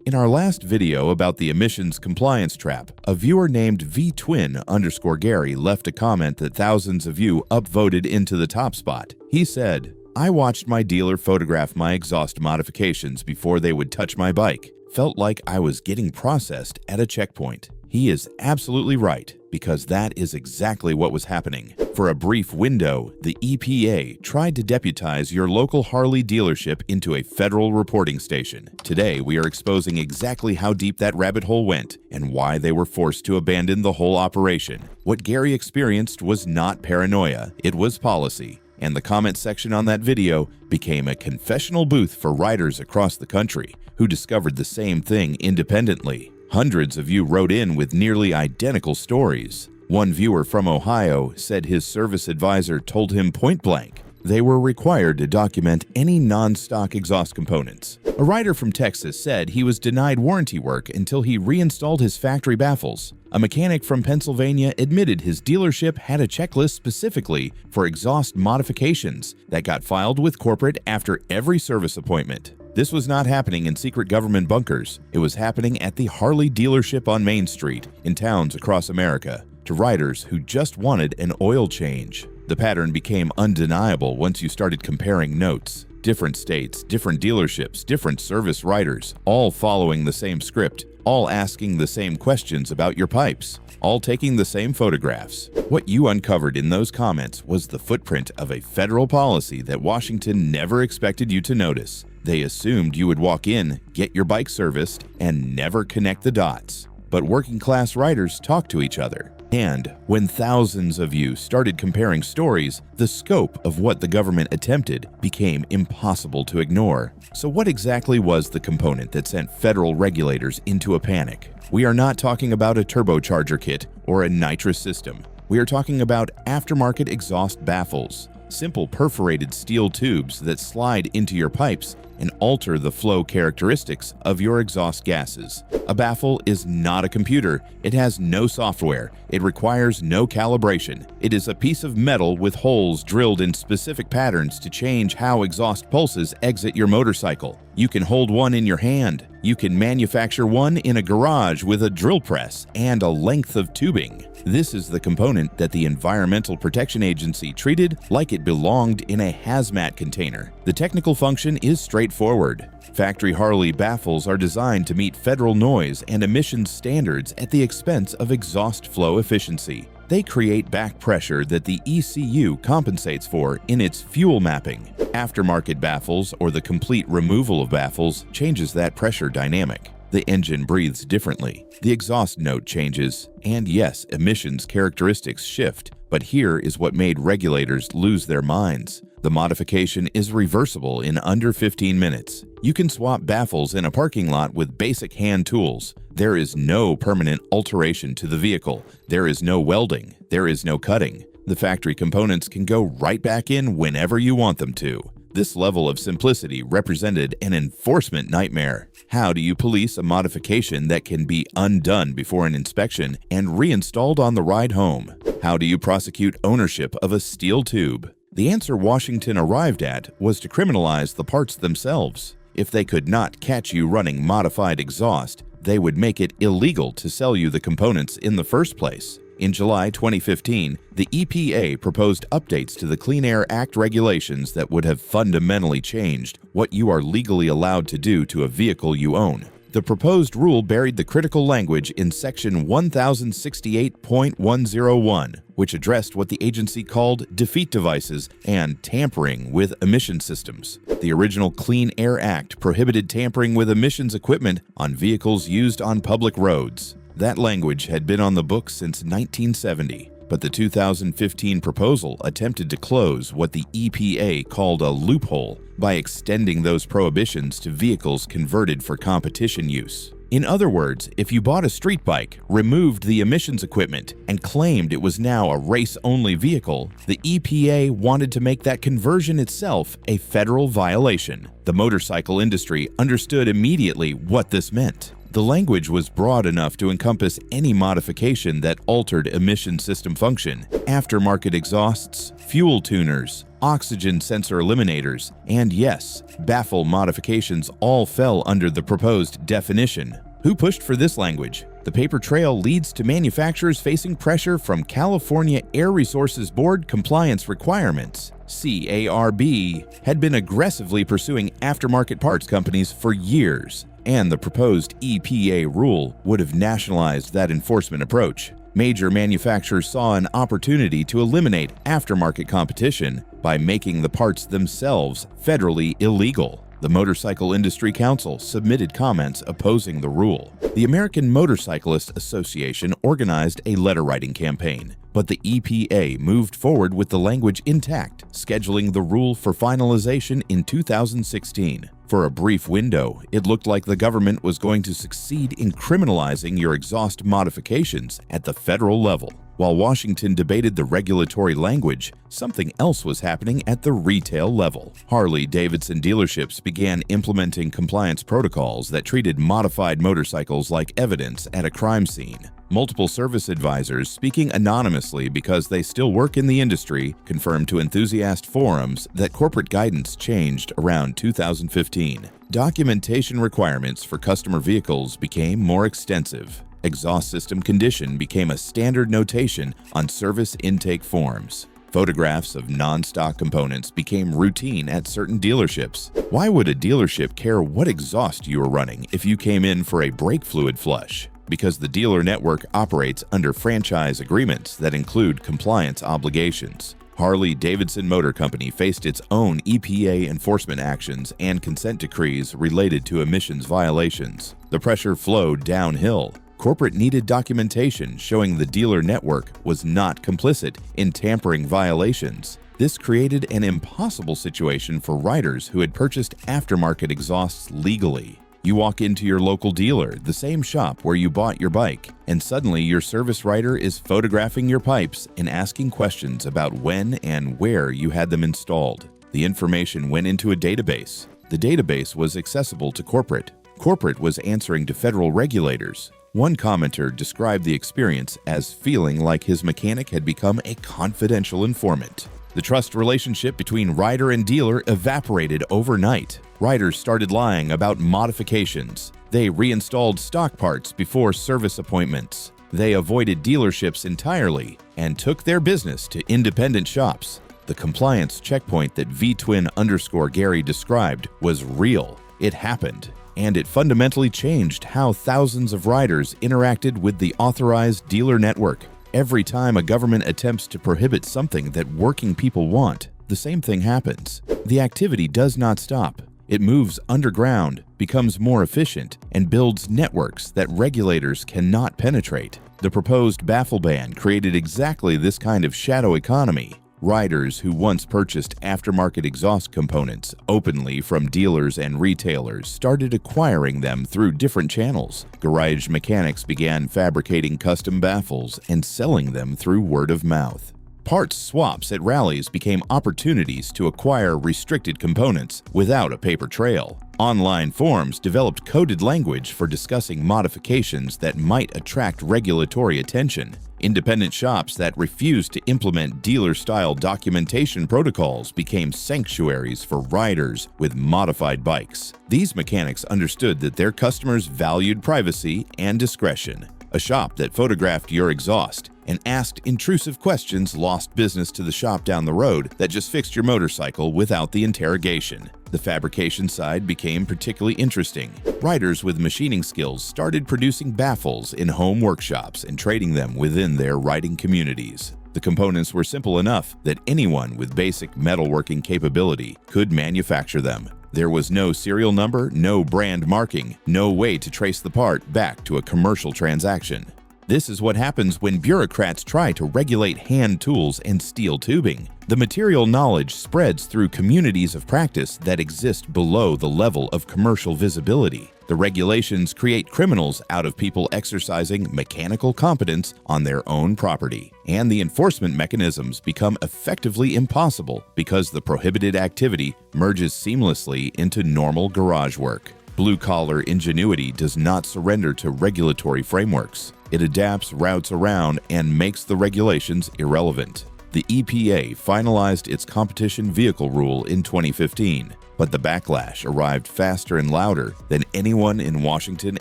In our last video about the emissions compliance trap, a viewer named vtwin_Gary left a comment that thousands of you upvoted into the top spot. He said, "I watched my dealer photograph my exhaust modifications before they would touch my bike. Felt like I was getting processed at a checkpoint." He is absolutely right, because that is exactly what was happening. For a brief window, the EPA tried to deputize your local Harley dealership into a federal reporting station. Today, we are exposing exactly how deep that rabbit hole went and why they were forced to abandon the whole operation. What Gary experienced was not paranoia, it was policy. And the comment section on that video became a confessional booth for riders across the country who discovered the same thing independently. Hundreds of you wrote in with nearly identical stories. One viewer from Ohio said his service advisor told him point blank they were required to document any non-stock exhaust components. A rider from Texas said he was denied warranty work until he reinstalled his factory baffles. A mechanic from Pennsylvania admitted his dealership had a checklist specifically for exhaust modifications that got filed with corporate after every service appointment. This was not happening in secret government bunkers. It was happening at the Harley dealership on Main Street in towns across America to riders who just wanted an oil change. The pattern became undeniable once you started comparing notes. Different states, different dealerships, different service riders, all following the same script, all asking the same questions about your pipes, all taking the same photographs. What you uncovered in those comments was the footprint of a federal policy that Washington never expected you to notice. They assumed you would walk in, get your bike serviced, and never connect the dots. But working-class riders talk to each other. And when thousands of you started comparing stories, the scope of what the government attempted became impossible to ignore. So what exactly was the component that sent federal regulators into a panic? We are not talking about a turbocharger kit or a nitrous system. We are talking about aftermarket exhaust baffles, simple perforated steel tubes that slide into your pipes and alter the flow characteristics of your exhaust gases. A baffle is not a computer. It has no software. It requires no calibration. It is a piece of metal with holes drilled in specific patterns to change how exhaust pulses exit your motorcycle. You can hold one in your hand. You can manufacture one in a garage with a drill press and a length of tubing. This is the component that the Environmental Protection Agency treated like it belonged in a hazmat container. The technical function is straightforward. Factory Harley baffles are designed to meet federal noise and emissions standards at the expense of exhaust flow efficiency. They create back pressure that the ECU compensates for in its fuel mapping. Aftermarket baffles, or the complete removal of baffles, changes that pressure dynamic. The engine breathes differently, the exhaust note changes, and yes, emissions characteristics shift. But here is what made regulators lose their minds. The modification is reversible in under 15 minutes. You can swap baffles in a parking lot with basic hand tools. There is no permanent alteration to the vehicle. There is no welding. There is no cutting. The factory components can go right back in whenever you want them to. This level of simplicity represented an enforcement nightmare. How do you police a modification that can be undone before an inspection and reinstalled on the ride home? How do you prosecute ownership of a steel tube? The answer Washington arrived at was to criminalize the parts themselves. If they could not catch you running modified exhaust, they would make it illegal to sell you the components in the first place. In July 2015, the EPA proposed updates to the Clean Air Act regulations that would have fundamentally changed what you are legally allowed to do to a vehicle you own. The proposed rule buried the critical language in Section 1068.101, which addressed what the agency called defeat devices and tampering with emission systems. The original Clean Air Act prohibited tampering with emissions equipment on vehicles used on public roads. That language had been on the books since 1970, but the 2015 proposal attempted to close what the EPA called a loophole by extending those prohibitions to vehicles converted for competition use. In other words, if you bought a street bike, removed the emissions equipment, and claimed it was now a race-only vehicle, the EPA wanted to make that conversion itself a federal violation. The motorcycle industry understood immediately what this meant. The language was broad enough to encompass any modification that altered emission system function: aftermarket exhausts, fuel tuners, oxygen sensor eliminators, and yes, baffle modifications all fell under the proposed definition. Who pushed for this language? The paper trail leads to manufacturers facing pressure from California Air Resources Board compliance requirements. CARB had been aggressively pursuing aftermarket parts companies for years, and the proposed EPA rule would have nationalized that enforcement approach. Major manufacturers saw an opportunity to eliminate aftermarket competition by making the parts themselves federally illegal. The Motorcycle Industry Council submitted comments opposing the rule. The American Motorcyclist Association organized a letter-writing campaign, but the EPA moved forward with the language intact, scheduling the rule for finalization in 2016. For a brief window, it looked like the government was going to succeed in criminalizing your exhaust modifications at the federal level. While Washington debated the regulatory language, something else was happening at the retail level. Harley-Davidson dealerships began implementing compliance protocols that treated modified motorcycles like evidence at a crime scene. Multiple service advisors, speaking anonymously because they still work in the industry, confirmed to Enthusiast forums that corporate guidance changed around 2015. Documentation requirements for customer vehicles became more extensive. Exhaust system condition became a standard notation on service intake forms. Photographs of non-stock components became routine at certain dealerships. Why would a dealership care what exhaust you were running if you came in for a brake fluid flush? Because the dealer network operates under franchise agreements that include compliance obligations. Harley-Davidson Motor Company faced its own EPA enforcement actions and consent decrees related to emissions violations. The pressure flowed downhill. Corporate needed documentation showing the dealer network was not complicit in tampering violations. This created an impossible situation for riders who had purchased aftermarket exhausts legally. You walk into your local dealer, the same shop where you bought your bike, and suddenly your service writer is photographing your pipes and asking questions about when and where you had them installed. The information went into a database. The database was accessible to corporate. Corporate was answering to federal regulators. One commenter described the experience as feeling like his mechanic had become a confidential informant. The trust relationship between rider and dealer evaporated overnight. Riders started lying about modifications. They reinstalled stock parts before service appointments. They avoided dealerships entirely and took their business to independent shops. The compliance checkpoint that VTwin_Gary described was real. It happened. And it fundamentally changed how thousands of riders interacted with the authorized dealer network. Every time a government attempts to prohibit something that working people want, the same thing happens. The activity does not stop. It moves underground, becomes more efficient, and builds networks that regulators cannot penetrate. The proposed baffle ban created exactly this kind of shadow economy. Riders who once purchased aftermarket exhaust components openly from dealers and retailers started acquiring them through different channels. Garage mechanics began fabricating custom baffles and selling them through word of mouth. Parts swaps at rallies became opportunities to acquire restricted components without a paper trail. Online forums developed coded language for discussing modifications that might attract regulatory attention. Independent shops that refused to implement dealer-style documentation protocols became sanctuaries for riders with modified bikes. These mechanics understood that their customers valued privacy and discretion. A shop that photographed your exhaust and asked intrusive questions lost business to the shop down the road that just fixed your motorcycle without the interrogation. The fabrication side became particularly interesting. Riders with machining skills started producing baffles in home workshops and trading them within their riding communities. The components were simple enough that anyone with basic metalworking capability could manufacture them. There was no serial number, no brand marking, no way to trace the part back to a commercial transaction. This is what happens when bureaucrats try to regulate hand tools and steel tubing. The material knowledge spreads through communities of practice that exist below the level of commercial visibility. The regulations create criminals out of people exercising mechanical competence on their own property. And the enforcement mechanisms become effectively impossible because the prohibited activity merges seamlessly into normal garage work. Blue-collar ingenuity does not surrender to regulatory frameworks. It adapts, routes around, and makes the regulations irrelevant. the EPA finalized its competition vehicle rule in 2015, but the backlash arrived faster and louder than anyone in Washington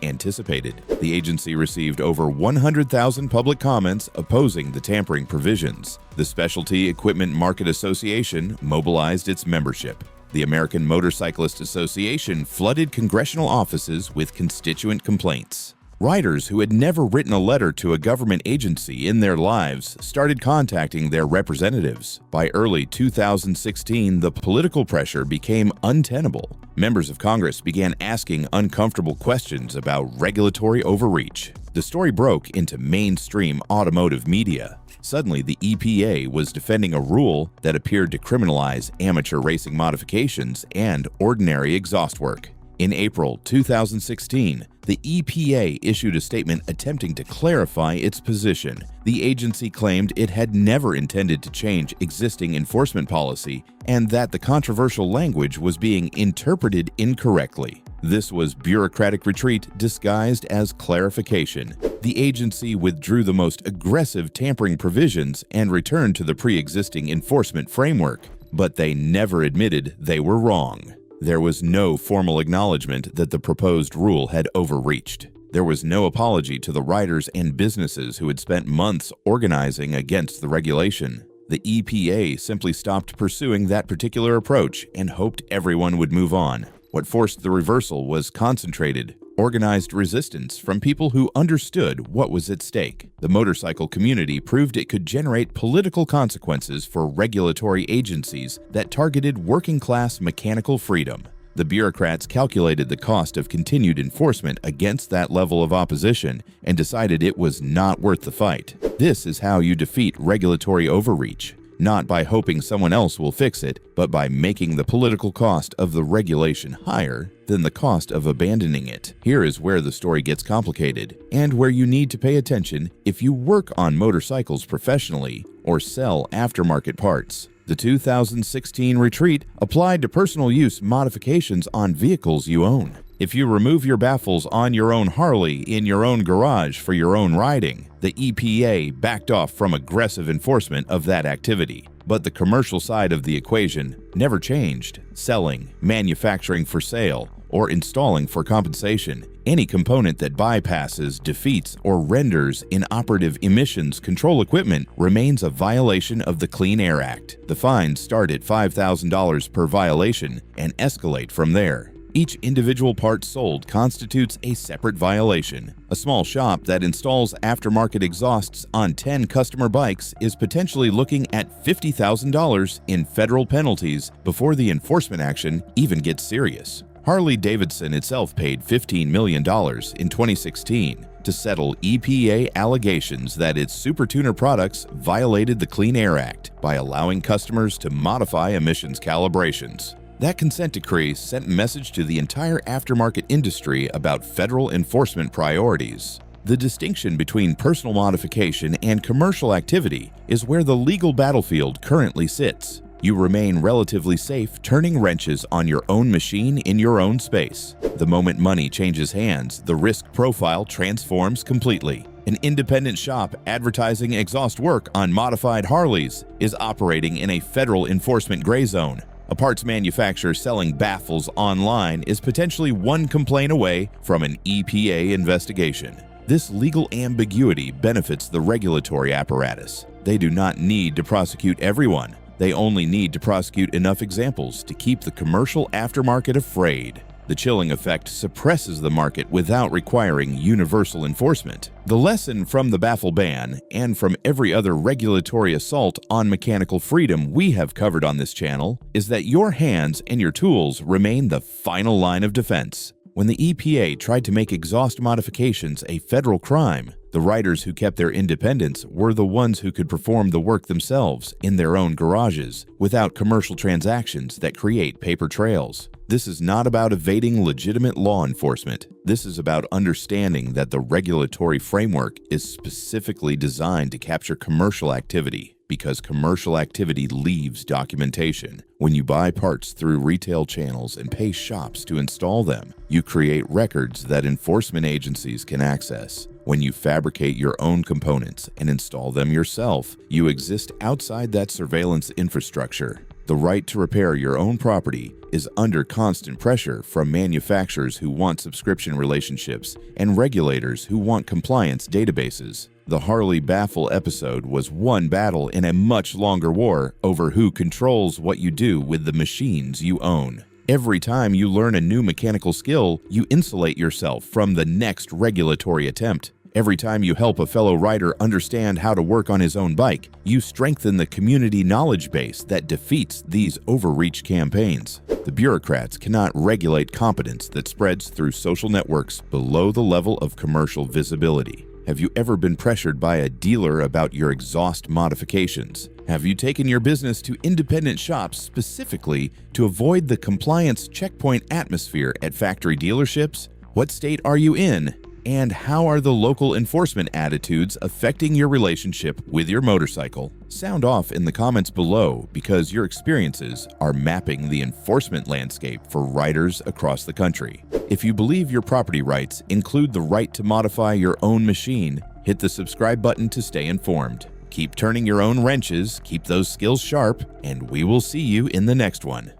anticipated. The agency received over 100,000 public comments opposing the tampering provisions. The Specialty Equipment Market Association mobilized its membership. The American Motorcyclist Association flooded congressional offices with constituent complaints. Riders who had never written a letter to a government agency in their lives started contacting their representatives. By early 2016, the political pressure became untenable. Members of Congress began asking uncomfortable questions about regulatory overreach. The story broke into mainstream automotive media. Suddenly, the EPA was defending a rule that appeared to criminalize amateur racing modifications and ordinary exhaust work. In April 2016, the EPA issued a statement attempting to clarify its position. The agency claimed it had never intended to change existing enforcement policy and that the controversial language was being interpreted incorrectly. This was bureaucratic retreat disguised as clarification. The agency withdrew the most aggressive tampering provisions and returned to the pre-existing enforcement framework, but they never admitted they were wrong. There was no formal acknowledgement that the proposed rule had overreached. There was no apology to the riders and businesses who had spent months organizing against the regulation. The EPA simply stopped pursuing that particular approach and hoped everyone would move on. What forced the reversal was concentrated, organized resistance from people who understood what was at stake. The motorcycle community proved it could generate political consequences for regulatory agencies that targeted working-class mechanical freedom. The bureaucrats calculated the cost of continued enforcement against that level of opposition and decided it was not worth the fight. This is how you defeat regulatory overreach. Not by hoping someone else will fix it, but by making the political cost of the regulation higher than the cost of abandoning it. Here is where the story gets complicated, and where you need to pay attention if you work on motorcycles professionally or sell aftermarket parts. The 2016 retreat applied to personal use modifications on vehicles you own. If you remove your baffles on your own Harley in your own garage for your own riding, the EPA backed off from aggressive enforcement of that activity. But the commercial side of the equation never changed. Selling, manufacturing for sale, or installing for compensation. Any component that bypasses, defeats, or renders inoperative emissions control equipment remains a violation of the Clean Air Act. The fines start at $5,000 per violation and escalate from there. Each individual part sold constitutes a separate violation. A small shop that installs aftermarket exhausts on 10 customer bikes is potentially looking at $50,000 in federal penalties before the enforcement action even gets serious. Harley-Davidson itself paid $15 million in 2016 to settle EPA allegations that its Super Tuner products violated the Clean Air Act by allowing customers to modify emissions calibrations. That consent decree sent a message to the entire aftermarket industry about federal enforcement priorities. The distinction between personal modification and commercial activity is where the legal battlefield currently sits. You remain relatively safe turning wrenches on your own machine in your own space. The moment money changes hands, the risk profile transforms completely. An independent shop advertising exhaust work on modified Harleys is operating in a federal enforcement gray zone. A parts manufacturer selling baffles online is potentially one complaint away from an EPA investigation. This legal ambiguity benefits the regulatory apparatus. They do not need to prosecute everyone. They only need to prosecute enough examples to keep the commercial aftermarket afraid. The chilling effect suppresses the market without requiring universal enforcement. The lesson from the baffle ban, and from every other regulatory assault on mechanical freedom we have covered on this channel, is that your hands and your tools remain the final line of defense. When the EPA tried to make exhaust modifications a federal crime, the riders who kept their independence were the ones who could perform the work themselves in their own garages without commercial transactions that create paper trails. This is not about evading legitimate law enforcement. This is about understanding that the regulatory framework is specifically designed to capture commercial activity. because commercial activity leaves documentation. When you buy parts through retail channels and pay shops to install them, you create records that enforcement agencies can access. When you fabricate your own components and install them yourself, you exist outside that surveillance infrastructure. The right to repair your own property is under constant pressure from manufacturers who want subscription relationships and regulators who want compliance databases. The Harley Baffle episode was one battle in a much longer war over who controls what you do with the machines you own. Every time you learn a new mechanical skill, you insulate yourself from the next regulatory attempt. Every time you help a fellow rider understand how to work on his own bike, you strengthen the community knowledge base that defeats these overreach campaigns. The bureaucrats cannot regulate competence that spreads through social networks below the level of commercial visibility. Have you ever been pressured by a dealer about your exhaust modifications? Have you taken your business to independent shops specifically to avoid the compliance checkpoint atmosphere at factory dealerships? What state are you in? And how are the local enforcement attitudes affecting your relationship with your motorcycle? Sound off in the comments below because your experiences are mapping the enforcement landscape for riders across the country. If you believe your property rights include the right to modify your own machine, hit the subscribe button to stay informed. Keep turning your own wrenches, keep those skills sharp, and we will see you in the next one.